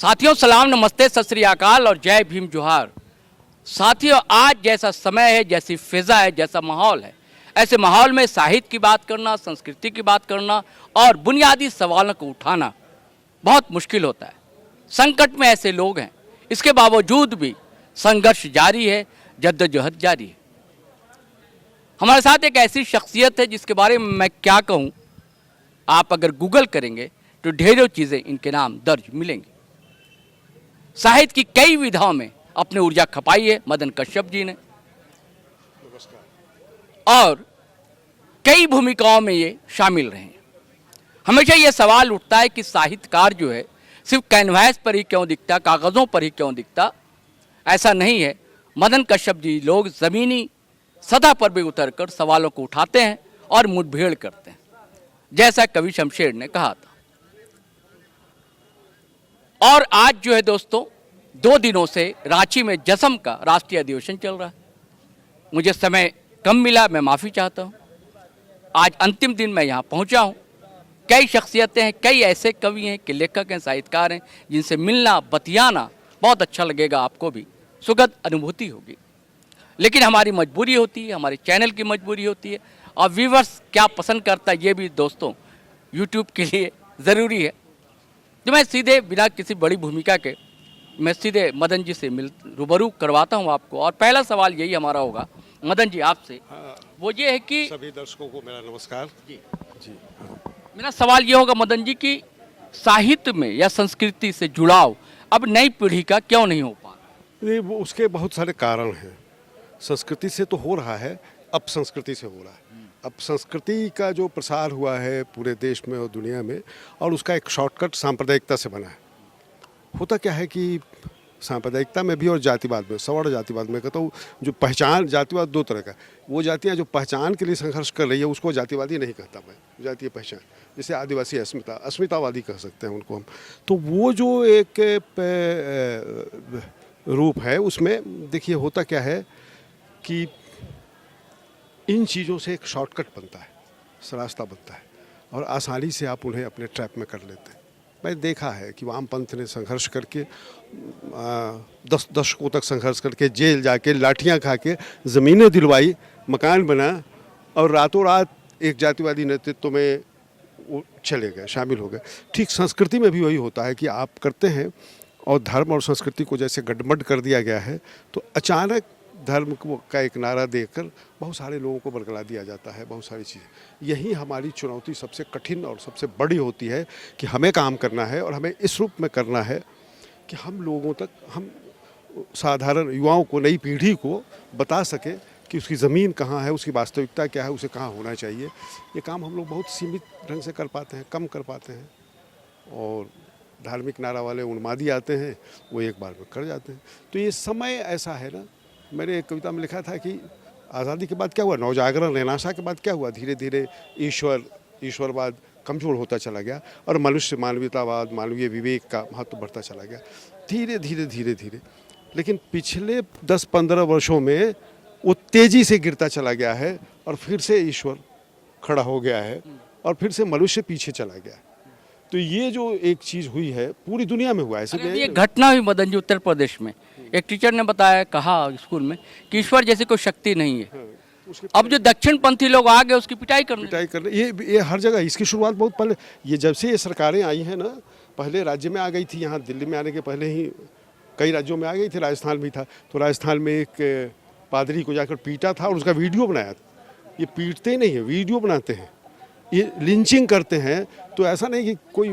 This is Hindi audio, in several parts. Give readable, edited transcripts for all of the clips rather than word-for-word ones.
साथियों सलाम नमस्ते सत श्री अकाल और जय भीम जोहार। साथियों आज जैसा समय है, जैसी फिजा है, जैसा माहौल है, ऐसे माहौल में साहित्य की बात करना, संस्कृति की बात करना और बुनियादी सवालों को उठाना बहुत मुश्किल होता है। संकट में ऐसे लोग हैं, इसके बावजूद भी संघर्ष जारी है, जद्दोजहद जारी है। हमारे साथ एक ऐसी शख्सियत है जिसके बारे में मैं क्या कहूँ, आप अगर गूगल करेंगे तो ढेरों चीज़ें इनके नाम दर्ज मिलेंगी। साहित्य की कई विधाओं में अपनी ऊर्जा खपाई है मदन कश्यप जी ने, और कई भूमिकाओं में ये शामिल रहे हैं। हमेशा ये सवाल उठता है कि साहित्यकार जो है सिर्फ कैनवास पर ही क्यों दिखता, कागज़ों पर ही क्यों दिखता। ऐसा नहीं है, मदन कश्यप जी लोग ज़मीनी सतह पर भी उतरकर सवालों को उठाते हैं और मुठभेड़ करते हैं, जैसा कवि शमशेर ने कहा था। और आज जो है दोस्तों, 2 दिनों से रांची में जसम का राष्ट्रीय अधिवेशन चल रहा है। मुझे समय कम मिला, मैं माफ़ी चाहता हूँ। आज अंतिम दिन मैं यहाँ पहुँचा हूँ। कई शख्सियतें हैं, कई ऐसे कवि हैं कि लेखक हैं, साहित्यकार हैं, जिनसे मिलना, बतियाना बहुत अच्छा लगेगा, आपको भी सुखद अनुभूति होगी। लेकिन हमारी मजबूरी होती है, हमारे चैनल की मजबूरी होती है, और व्यूवर्स क्या पसंद करता है ये भी दोस्तों यूट्यूब के लिए ज़रूरी है। तो मैं सीधे बिना किसी बड़ी भूमिका के मैं सीधे मदन जी से रूबरू करवाता हूँ आपको। और पहला सवाल यही हमारा होगा मदन जी आपसे, वो ये है कि सभी दर्शकों को मेरा नमस्कार जी। जी। मेरा सवाल ये होगा मदन जी कि साहित्य में या संस्कृति से जुड़ाव अब नई पीढ़ी का क्यों नहीं हो पा रहा? नहीं, वो उसके बहुत सारे कारण हैं। संस्कृति से तो हो रहा है, अब संस्कृति से हो रहा है। अब संस्कृति का जो प्रसार हुआ है पूरे देश में और दुनिया में, और उसका एक शॉर्टकट सांप्रदायिकता से बना है। होता क्या है कि सांप्रदायिकता में भी और जातिवाद में, सवर्ण जातिवाद में कहता हूँ, जो पहचान, जातिवाद 2 तरह का। वो जातियाँ जो पहचान के लिए संघर्ष कर रही है उसको जातिवादी नहीं कहता मैं, जातीय पहचान। जैसे आदिवासी अस्मितावादी कह सकते हैं उनको हम। तो वो जो एक रूप है, उसमें देखिए होता क्या है कि इन चीज़ों से एक शॉर्टकट बनता है, रास्ता बनता है, और आसानी से आप उन्हें अपने ट्रैप में कर लेते हैं। मैं देखा है कि वामपंथ ने संघर्ष करके 10 दशकों तक संघर्ष करके जेल जाके लाठियां खा के ज़मीनें दिलवाई, मकान बना, और रातों रात एक जातिवादी नेतृत्व में वो चले गए, शामिल हो गए। ठीक संस्कृति में भी वही होता है कि आप करते हैं और धर्म और संस्कृति को जैसे गड़बड़ कर दिया गया है, तो अचानक धर्म का एक नारा देकर बहुत सारे लोगों को बरगला दिया जाता है, बहुत सारी चीज़ें। यही हमारी चुनौती सबसे कठिन और सबसे बड़ी होती है कि हमें काम करना है, और हमें इस रूप में करना है कि हम लोगों तक, हम साधारण युवाओं को, नई पीढ़ी को बता सकें कि उसकी ज़मीन कहाँ है, उसकी वास्तविकता क्या है, उसे कहाँ होना चाहिए। ये काम हम लोग बहुत सीमित ढंग से कर पाते हैं, कम कर पाते हैं। और धार्मिक नारा वाले उन्मादी आते हैं, वो एक बार में कर जाते हैं। तो ये समय ऐसा है ना, मैंने एक कविता में लिखा था कि आज़ादी के बाद क्या हुआ, नवजागरण, रेनेसां के बाद क्या हुआ, धीरे धीरे ईश्वरवाद कमज़ोर होता चला गया, और मनुष्य मानवीयतावाद, मानवीय विवेक का महत्व बढ़ता चला गया, धीरे धीरे धीरे धीरे। लेकिन पिछले 10-15 वर्षों में वो तेज़ी से गिरता चला गया है, और फिर से ईश्वर खड़ा हो गया है, और फिर से मनुष्य पीछे चला गया है। तो ये जो एक चीज़ हुई है पूरी दुनिया में हुआ है। ये घटना हुई मदन जी उत्तर प्रदेश में, एक टीचर ने बताया, कहा स्कूल में कि ईश्वर जैसी कोई शक्ति नहीं है। अब जो दक्षिण पंथी लोग आ गए उसकी पिटाई करने, ये हर जगह इसकी शुरुआत बहुत पहले, ये जब से ये सरकारें आई हैं ना, पहले राज्य में आ गई थी, यहाँ दिल्ली में आने के पहले ही कई राज्यों में आ गई थी, राजस्थान भी था। तो राजस्थान में एक पादरी को जाकर पीटा था और उसका वीडियो बनाया था। ये पीटते नहीं है, वीडियो बनाते हैं, ये लिंचिंग करते हैं। तो ऐसा नहीं कि कोई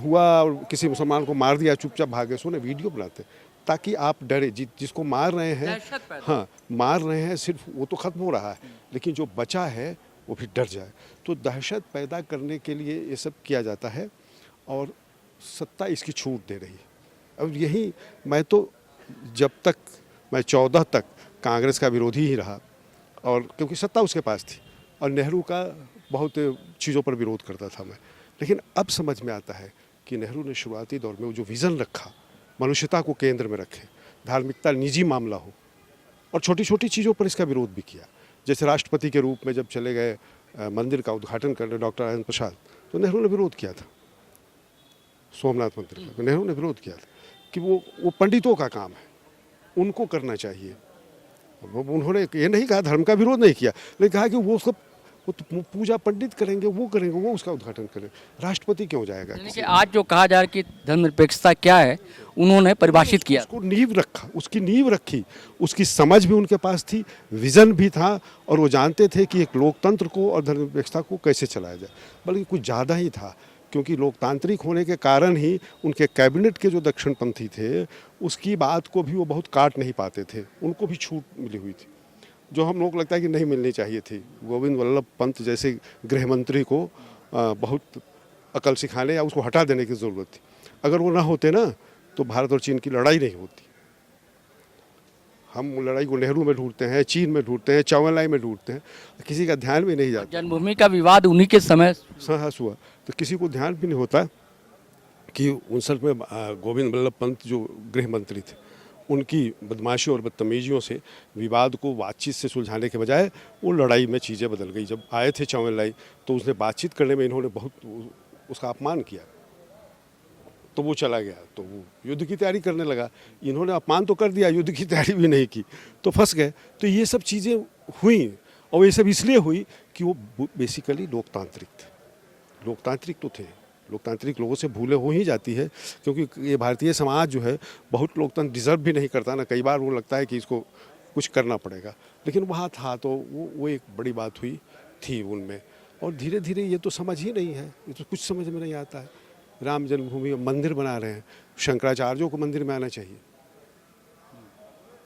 हुआ और किसी मुसलमान को मार दिया, चुपचाप भागे, सोने वीडियो बनाते हैं ताकि आप डरे। जिसको मार रहे हैं, हाँ मार रहे हैं, सिर्फ वो तो ख़त्म हो रहा है, लेकिन जो बचा है वो भी डर जाए। तो दहशत पैदा करने के लिए ये सब किया जाता है, और सत्ता इसकी छूट दे रही है। अब यही मैं तो जब तक मैं 14 तक कांग्रेस का विरोधी ही रहा, और क्योंकि सत्ता उसके पास थी, और नेहरू का बहुत चीज़ों पर विरोध करता था मैं। लेकिन अब समझ में आता है कि नेहरू ने शुरुआती दौर में वो जो विज़न रखा, मनुष्यता को केंद्र में रखे, धार्मिकता निजी मामला हो, और छोटी छोटी चीज़ों पर इसका विरोध भी किया। जैसे राष्ट्रपति के रूप में जब चले गए मंदिर का उद्घाटन करने डॉक्टर राजेंद्र प्रसाद, तो नेहरू ने विरोध किया था। सोमनाथ मंदिर का नेहरू ने विरोध किया था। कि वो पंडितों का काम है, उनको करना चाहिए। उन्होंने ये नहीं कहा, धर्म का विरोध नहीं किया, लेकिन कहा कि वो उसको वो तो पूजा पंडित करेंगे, वो करेंगे, वो उसका उद्घाटन करें, राष्ट्रपति क्यों जाएगा? यानी कि आज जो कहा जा रहा है कि धर्मनिरपेक्षता क्या है, उन्होंने परिभाषित किया। उसको नींव रखा, उसकी नींव रखी, उसकी समझ भी उनके पास थी, विजन भी था, और वो जानते थे कि एक लोकतंत्र को और धर्मनिरपेक्षता को कैसे चलाया जाए। बल्कि कुछ ज़्यादा ही था, क्योंकि लोकतांत्रिक होने के कारण ही उनके कैबिनेट के जो दक्षिणपंथी थे, उसकी बात को भी वो बहुत काट नहीं पाते थे, उनको भी छूट मिली हुई थी, जो हम लोग लगता है कि नहीं मिलनी चाहिए थी। गोविंद वल्लभ पंत जैसे गृह मंत्री को बहुत अकल सिखाने या उसको हटा देने की ज़रूरत थी। अगर वो ना होते ना, तो भारत और चीन की लड़ाई नहीं होती। हम लड़ाई को नेहरू में ढूंढते हैं, चीन में ढूंढते हैं, चौलाई में ढूंढते हैं, किसी का ध्यान भी नहीं जाता। जन्मभूमि का विवाद उन्हीं के समय साहस हुआ तो किसी को ध्यान भी नहीं होता कि 59 में गोविंद वल्लभ पंत जो गृह मंत्री थे, उनकी बदमाशी और बदतमीजियों से विवाद को बातचीत से सुलझाने के बजाय वो लड़ाई में चीज़ें बदल गई। जब आए थे चौलाई, तो उसने बातचीत करने में इन्होंने बहुत उसका अपमान किया, तो वो चला गया, तो वो युद्ध की तैयारी करने लगा। इन्होंने अपमान तो कर दिया, युद्ध की तैयारी भी नहीं की, तो फंस गए। तो ये सब चीज़ें हुई, और ये सब इसलिए हुई कि वो बेसिकली लोकतांत्रिक थे, लोकतांत्रिक तो थे। लोकतांत्रिक लोगों से भूले हो ही जाती है, क्योंकि ये भारतीय समाज जो है बहुत लोकतंत्र डिजर्व भी नहीं करता ना। कई बार वो लगता है कि इसको कुछ करना पड़ेगा, लेकिन वहाँ था तो वो एक बड़ी बात हुई थी उनमें। और धीरे धीरे ये तो समझ ही नहीं है, ये तो कुछ समझ में नहीं आता है। राम जन्मभूमि मंदिर बना रहे हैं, शंकराचार्यों को मंदिर में आना चाहिए।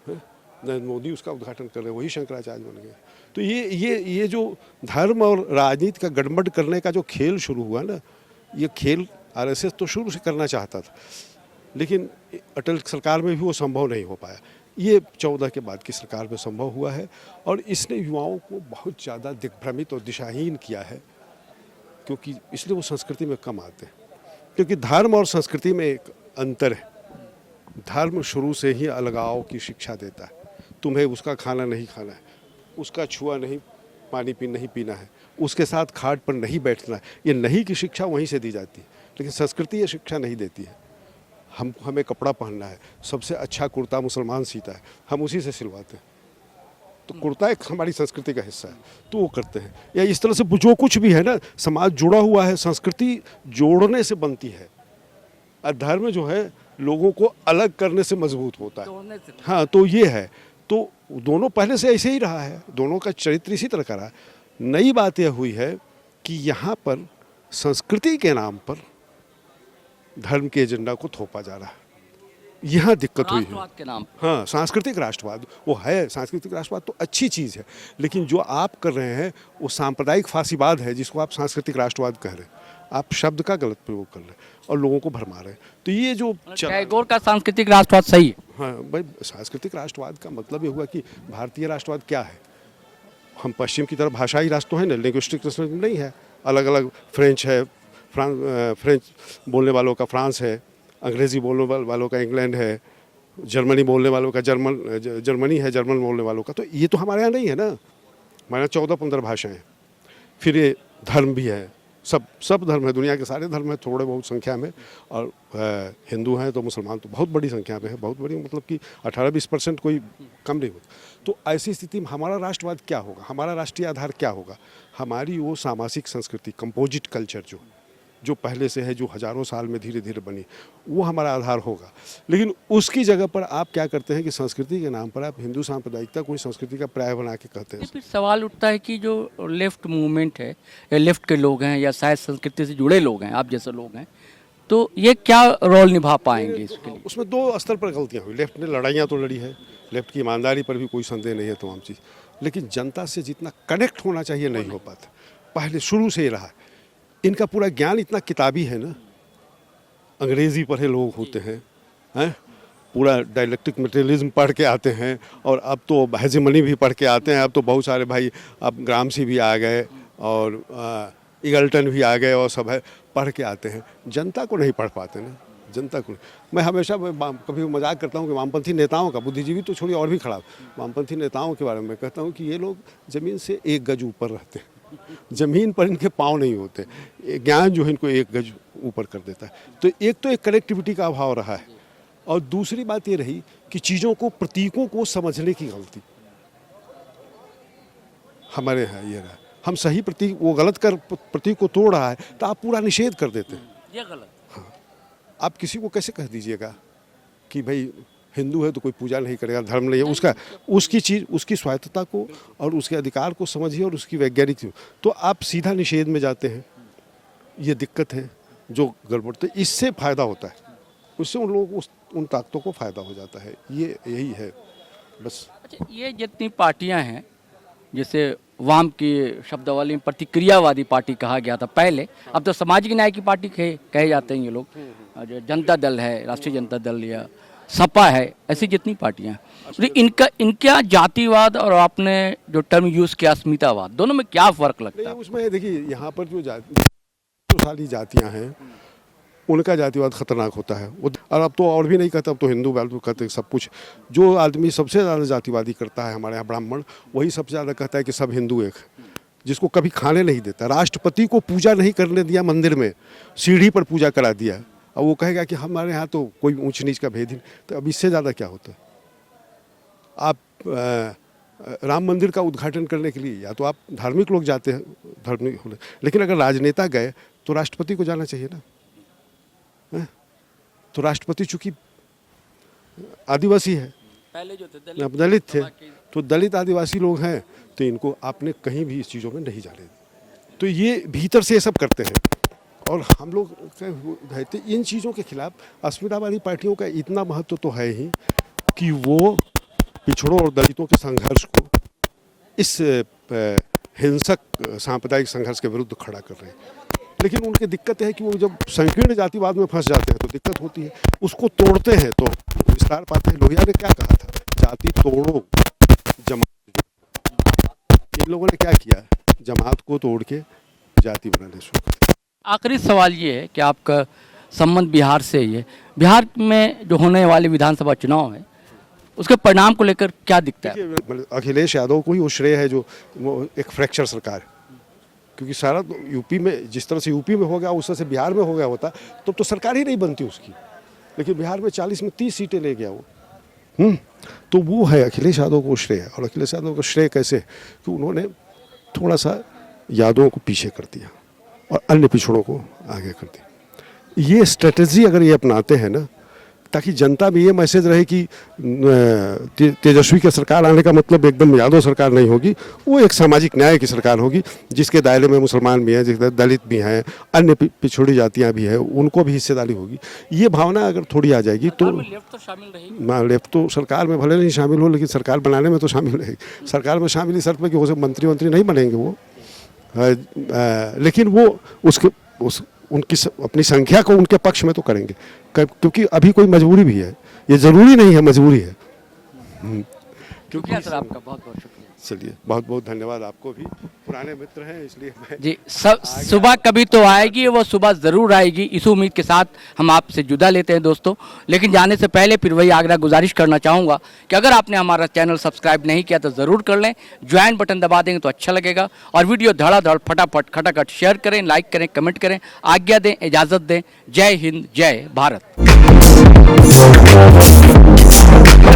नरेंद्र मोदी उसका उद्घाटन कर रहे हैं, वही शंकराचार्य बन गए। तो ये जो धर्म और राजनीति का गड़बड़ करने का जो खेल शुरू हुआ ना, ये खेल आरएसएस तो शुरू से करना चाहता था, लेकिन अटल सरकार में भी वो संभव नहीं हो पाया। ये 14 के बाद की सरकार में संभव हुआ है, और इसने युवाओं को बहुत ज़्यादा दिग्भ्रमित और दिशाहीन किया है, क्योंकि इसलिए वो संस्कृति में कम आते हैं। क्योंकि धर्म और संस्कृति में एक अंतर है। धर्म शुरू से ही अलगाव की शिक्षा देता है, तुम्हें उसका खाना नहीं खाना है, उसका छुआ नहीं, पानी नहीं पीना है, उसके साथ खाट पर नहीं बैठना है। ये नहीं की शिक्षा वहीं से दी जाती है, लेकिन संस्कृति ये शिक्षा नहीं देती है। हमें कपड़ा पहनना है, सबसे अच्छा कुर्ता मुसलमान सीता है, हम उसी से सिलवाते हैं, तो कुर्ता एक हमारी संस्कृति का हिस्सा है, तो वो करते हैं। या इस तरह से जो कुछ भी है ना, समाज जुड़ा हुआ है, संस्कृति जोड़ने से बनती है, और धर्म जो है लोगों को अलग करने से मजबूत होता है। हाँ, तो ये है। तो दोनों पहले से ऐसे ही रहा है, दोनों का चरित्र इसी तरह का रहा। नई बात यह हुई है कि यहाँ पर संस्कृति के नाम पर धर्म के एजेंडा को थोपा जा रहा है, यहाँ दिक्कत हुई है। के नाम। हाँ, सांस्कृतिक राष्ट्रवाद वो है, सांस्कृतिक राष्ट्रवाद तो अच्छी चीज़ है, लेकिन जो आप कर रहे हैं वो सांप्रदायिक फासीवाद है, जिसको आप सांस्कृतिक राष्ट्रवाद कह रहे हैं। आप शब्द का गलत प्रयोग कर रहे हैं और लोगों को भरमा रहे हैं। तो ये जो टैगोर का सांस्कृतिक राष्ट्रवाद सही है। हाँ भाई, सांस्कृतिक राष्ट्रवाद का मतलब ये हुआ कि भारतीय राष्ट्रवाद क्या है। हम पश्चिम की तरफ भाषाई राष्ट्र तो है ना, लिंग्विस्टिक नहीं है। अलग अलग फ्रेंच है, फ्रेंच बोलने वालों का फ्रांस है, अंग्रेज़ी बोलने वालों का इंग्लैंड है, जर्मनी बोलने वालों का जर्मनी है, जर्मन बोलने वालों का। तो ये तो हमारे यहाँ नहीं है ना, हमारे यहाँ 14-15 भाषाएँ हैं। फिर ये धर्म भी है, सब धर्म है, दुनिया के सारे धर्म हैं थोड़े बहुत संख्या में, और हिंदू हैं तो मुसलमान तो बहुत बड़ी संख्या में है, बहुत बड़ी मतलब कि 18-20% कोई कम नहीं होता। तो ऐसी स्थिति में हमारा राष्ट्रवाद क्या होगा, हमारा राष्ट्रीय आधार क्या होगा? हमारी वो सामाजिक संस्कृति, कंपोजिट कल्चर जो पहले से है, जो हज़ारों साल में धीरे धीरे बनी, वो हमारा आधार होगा। लेकिन उसकी जगह पर आप क्या करते हैं कि संस्कृति के नाम पर आप हिंदू सांप्रदायिकता कोई संस्कृति का पर्याय बना के कहते हैं। फिर सवाल उठता है कि जो लेफ्ट मूवमेंट है, या लेफ्ट के लोग हैं, या शायद संस्कृति से जुड़े लोग हैं, आप जैसे लोग हैं, तो ये क्या रोल निभा पाएंगे इसके लिए? उसमें 2 स्तर पर गलतियाँ हुई। लेफ्ट ने लड़ाइयाँ तो लड़ी है, लेफ्ट की ईमानदारी पर भी कोई संदेह नहीं है, तमाम चीज़, लेकिन जनता से जितना कनेक्ट होना चाहिए नहीं हो पाता। पहले शुरू से ही रहा। इनका पूरा ज्ञान इतना किताबी है ना, अंग्रेज़ी पढ़े लोग होते हैं, पूरा डायलेक्टिक मटेरियलिज्म पढ़ के आते हैं, और अब तो हेजेमनी भी पढ़ के आते हैं। अब तो बहुत सारे भाई, अब ग्रामसी भी आ गए और ईगल्टन भी आ गए, और सब है, पढ़ के आते हैं। जनता को नहीं पढ़ पाते ना, जनता को। मैं हमेशा कभी मजाक करता हूँ कि वामपंथी नेताओं का, बुद्धिजीवी तो छोड़िए और भी खराब, वामपंथी नेताओं के बारे में कहता हूँ कि ये लोग ज़मीन से 1 गज ऊपर रहते हैं, ज़मीन पर इनके पाँव नहीं होते। ज्ञान जो है इनको 1 गज ऊपर कर देता है। तो एक कनेक्टिविटी का अभाव रहा है, और दूसरी बात ये रही कि चीज़ों को, प्रतीकों को समझने की गलती हमारे यहाँ ये रहा। हम सही प्रतीक, वो गलत कर प्रतीक को तोड़ रहा है तो आप पूरा निषेध कर देते हैं। ये गलत। आप किसी को कैसे कह दीजिएगा कि भाई हिंदू है तो कोई पूजा नहीं करेगा, धर्म नहीं है, उसकी चीज़, उसकी स्वायत्तता को और उसके अधिकार को समझिए और उसकी वैज्ञानिक, तो आप सीधा निषेध में जाते हैं। ये दिक्कत है जो गड़बड़, तो इससे फ़ायदा होता है, उससे उन लोगों को, उन ताकतों को फ़ायदा हो जाता है। ये यही है बस। अच्छा, ये जितनी पार्टियां हैं, जैसे वाम की शब्दावली में प्रतिक्रियावादी पार्टी कहा गया था पहले, अब तो सामाजिक न्याय की पार्टी कहे जाते हैं ये लोग। जो जनता दल है, राष्ट्रीय जनता दल या सपा है, ऐसी जितनी पार्टियां हैं, तो इनका जातिवाद और आपने जो टर्म यूज़ किया अस्मितावाद, दोनों में क्या फ़र्क लगता है? उसमें देखिए, यहाँ पर जो सारी जातियाँ हैं उनका जातिवाद खतरनाक होता है। और अब तो और भी नहीं कहता, अब तो हिंदू वैल्यू कहते सब कुछ। जो आदमी सबसे ज़्यादा जातिवादी करता है हमारे यहाँ, ब्राह्मण, वही सबसे ज़्यादा कहता है कि सब हिंदू एक, जिसको कभी खाने नहीं देता, राष्ट्रपति को पूजा नहीं करने दिया मंदिर में, सीढ़ी पर पूजा करा दिया, और वो कहेगा कि हमारे यहाँ तो कोई ऊंच नीच का भेद ही नहीं। तो अब इससे ज़्यादा क्या होता है? आप राम मंदिर का उद्घाटन करने के लिए या तो आप धार्मिक लोग जाते हैं, धार्मिक, लेकिन अगर राजनेता गए तो राष्ट्रपति को जाना चाहिए ना। तो राष्ट्रपति चूंकि आदिवासी है, पहले जो थे दलित थे, तो दलित आदिवासी लोग हैं, तो इनको आपने कहीं भी इस चीज़ों में नहीं जाने दिया। तो ये भीतर से ये सब करते हैं। और हम लोग तो इन चीज़ों के खिलाफ अस्मितावादी पार्टियों का इतना महत्व तो है ही कि वो पिछड़ों और दलितों के संघर्ष को इस हिंसक सांप्रदायिक संघर्ष के विरुद्ध खड़ा कर रहे हैं। लेकिन उनकी दिक्कत है कि वो जब संकीर्ण जातिवाद में फंस जाते हैं तो दिक्कत होती है, उसको तोड़ते हैं तो विस्तार पाते हैं। लोहिया ने क्या कहा था? जाति तोड़ो जमात। इन लोगों ने क्या किया? जमात को तोड़ के जाति बनाने शुरू कर दिया। आखिरी सवाल ये है कि आपका संबंध बिहार से ही है, बिहार में जो होने वाले विधानसभा चुनाव है उसके परिणाम को लेकर क्या दिखता है? अखिलेश यादव को ही वो श्रेय है, जो एक फ्रैक्चर सरकार, क्योंकि सारा यूपी में, जिस तरह से यूपी में हो गया उस तरह से बिहार में हो गया होता तो सरकार ही नहीं बनती उसकी। लेकिन बिहार में 40 में 30 सीटें ले गया वो। तो वो है अखिलेश यादव को श्रेय है। और अखिलेश यादव का श्रेय कैसे? कि उन्होंने थोड़ा सा यादवों को पीछे कर दिया और अन्य पिछड़ों को आगे कर दिया। ये स्ट्रेटजी अगर ये अपनाते हैं ना, ताकि जनता में ये मैसेज रहे कि तेजस्वी की सरकार आने का मतलब एकदम यादव सरकार नहीं होगी, वो एक सामाजिक न्याय की सरकार होगी, जिसके दायरे में मुसलमान भी हैं, जिसके दलित भी हैं, अन्य पिछड़ी जातियां भी हैं, उनको भी हिस्सेदारी होगी। ये भावना अगर थोड़ी आ जाएगी तो लेफ्ट तो शामिल रहेगी। लेफ्ट तो सरकार में भले नहीं शामिल हो, लेकिन सरकार बनाने में तो शामिल रहेगी। सरकार में शामिल इस शर्त पर कि वो मंत्री नहीं बनेंगे वो, लेकिन वो उनकी अपनी संख्या को उनके पक्ष में तो करेंगे, क्योंकि अभी कोई मजबूरी भी है। ये ज़रूरी नहीं है, मजबूरी है। क्योंकि सर आपका बहुत बहुत शुक्रिया। चलिए, बहुत बहुत धन्यवाद। आपको भी पुराने मित्र हैं इसलिए मैं जी, सुबह कभी तो आएगी, वो सुबह ज़रूर आएगी। इस उम्मीद के साथ हम आपसे जुदा लेते हैं दोस्तों। लेकिन जाने से पहले फिर वही आग्रह गुजारिश करना चाहूँगा कि अगर आपने हमारा चैनल सब्सक्राइब नहीं किया तो ज़रूर कर लें, ज्वाइन बटन दबा देंगे तो अच्छा लगेगा, और वीडियो धड़ाधड़ फटाफट खटाखट शेयर करें, लाइक करें, कमेंट करें, आज्ञा दें, इजाज़त दें। जय हिंद, जय भारत।